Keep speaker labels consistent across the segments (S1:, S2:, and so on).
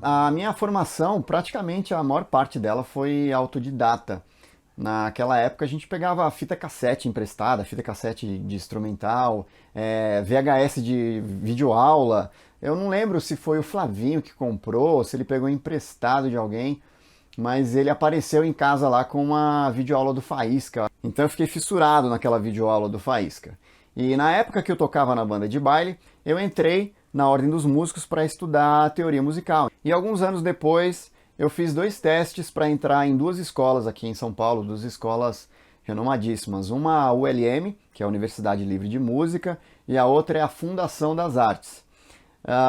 S1: A minha formação, praticamente a maior parte dela foi autodidata. Naquela época a gente pegava fita cassete emprestada, fita cassete de instrumental, VHS de videoaula. Eu não lembro se foi o Flavinho que comprou, se ele pegou emprestado de alguém, mas ele apareceu em casa lá com uma videoaula do Faísca. Então eu fiquei fissurado naquela videoaula do Faísca. E na época que eu tocava na banda de baile, eu entrei na Ordem dos Músicos para estudar teoria musical. E alguns anos depois, eu fiz 2 testes para entrar em 2 escolas aqui em São Paulo, 2 escolas renomadíssimas. Uma a ULM, que é a Universidade Livre de Música, e a outra é a Fundação das Artes.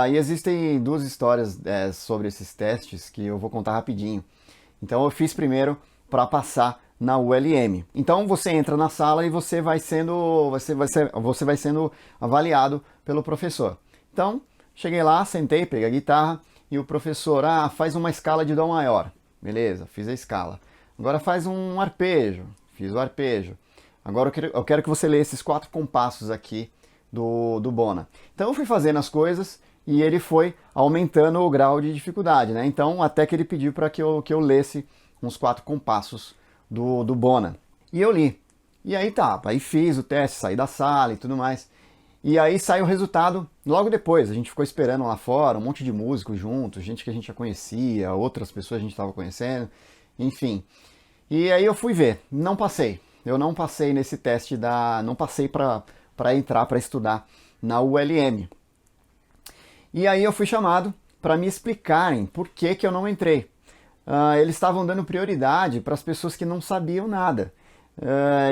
S1: E existem 2 histórias sobre esses testes que eu vou contar rapidinho. Então eu fiz primeiro para passar na ULM. Então você entra na sala e você vai sendo avaliado pelo professor. Então, cheguei lá, sentei, peguei a guitarra e o professor, faz uma escala de Dó maior. Beleza, fiz a escala. Agora faz um arpejo, fiz o arpejo. Agora eu quero que você leia esses 4 compassos aqui do Bona. Então eu fui fazendo as coisas e ele foi aumentando o grau de dificuldade, né? Então até que ele pediu para que eu lesse uns 4 compassos do Bona. E eu li. E aí aí fiz o teste, saí da sala e tudo mais. E aí sai o resultado logo depois. A gente ficou esperando lá fora, um monte de músicos juntos, gente que a gente já conhecia, outras pessoas a gente estava conhecendo, enfim. E aí eu fui ver, não passei. Eu não passei nesse teste não passei para entrar, para estudar na ULM. E aí eu fui chamado para me explicarem por que eu não entrei. Eles estavam dando prioridade para as pessoas que não sabiam nada.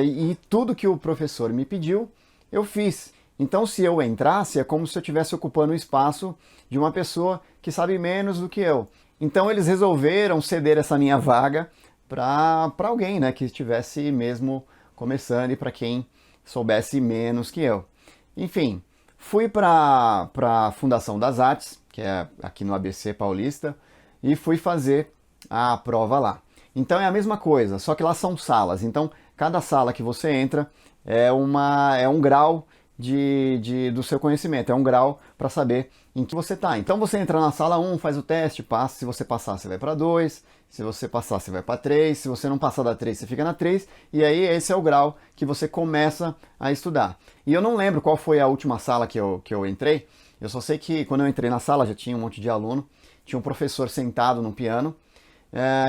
S1: E tudo que o professor me pediu, eu fiz. Então, se eu entrasse, é como se eu estivesse ocupando o espaço de uma pessoa que sabe menos do que eu. Então, eles resolveram ceder essa minha vaga para alguém, né, que estivesse mesmo começando e para quem soubesse menos que eu. Enfim, fui para a Fundação das Artes, que é aqui no ABC Paulista, e fui fazer a prova lá. Então, é a mesma coisa, só que lá são salas. Então, cada sala que você entra é um grau do seu conhecimento, é um grau para saber em que você está. Então você entra na sala 1, faz o teste, passa, se você passar você vai para 2, se você passar você vai para 3, se você não passar da 3 você fica na 3, e aí esse é o grau que você começa a estudar. E eu não lembro qual foi a última sala que eu entrei, eu só sei que quando eu entrei na sala já tinha um monte de aluno, tinha um professor sentado no piano,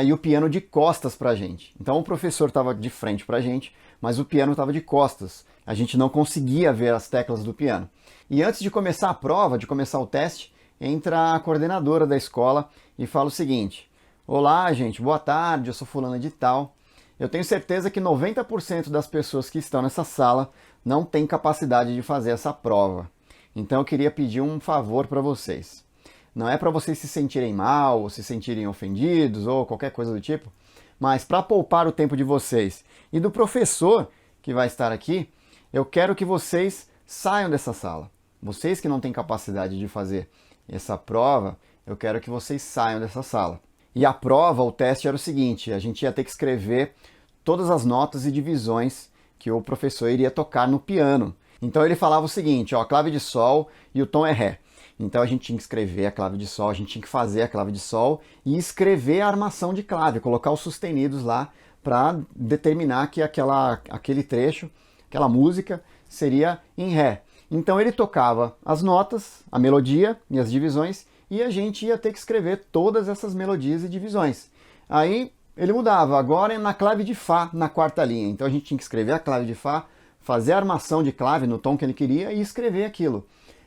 S1: e o piano de costas para a gente. Então o professor estava de frente para a gente, mas o piano estava de costas. A gente não conseguia ver as teclas do piano. E antes de começar a prova, de começar o teste, entra a coordenadora da escola e fala o seguinte: olá, gente, boa tarde, eu sou fulana de tal. Eu tenho certeza que 90% das pessoas que estão nessa sala não têm capacidade de fazer essa prova. Então eu queria pedir um favor para vocês. Não é para vocês se sentirem mal, ou se sentirem ofendidos, ou qualquer coisa do tipo, mas para poupar o tempo de vocês e do professor que vai estar aqui, eu quero que vocês saiam dessa sala. Vocês que não têm capacidade de fazer essa prova, eu quero que vocês saiam dessa sala. E a prova, o teste era o seguinte: a gente ia ter que escrever todas as notas e divisões que o professor iria tocar no piano. Então ele falava o seguinte, a clave de sol e o tom é ré. Então a gente tinha que escrever a clave de sol, a gente tinha que fazer a clave de sol e escrever a armação de clave, colocar os sustenidos lá para determinar que aquele trecho, aquela música, seria em ré. Então ele tocava as notas, a melodia e as divisões, e a gente ia ter que escrever todas essas melodias e divisões. Aí ele mudava, agora é na clave de Fá, na 4ª linha. Então a gente tinha que escrever a clave de Fá, fazer a armação de clave no tom que ele queria e escrever aquilo.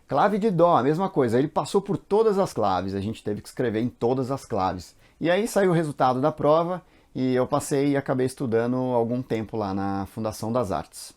S1: Clave de Dó, a mesma coisa. Ele passou por todas as claves, a gente teve que escrever em todas as claves. E aí saiu o resultado da prova e eu passei e acabei estudando algum tempo lá na Fundação das Artes.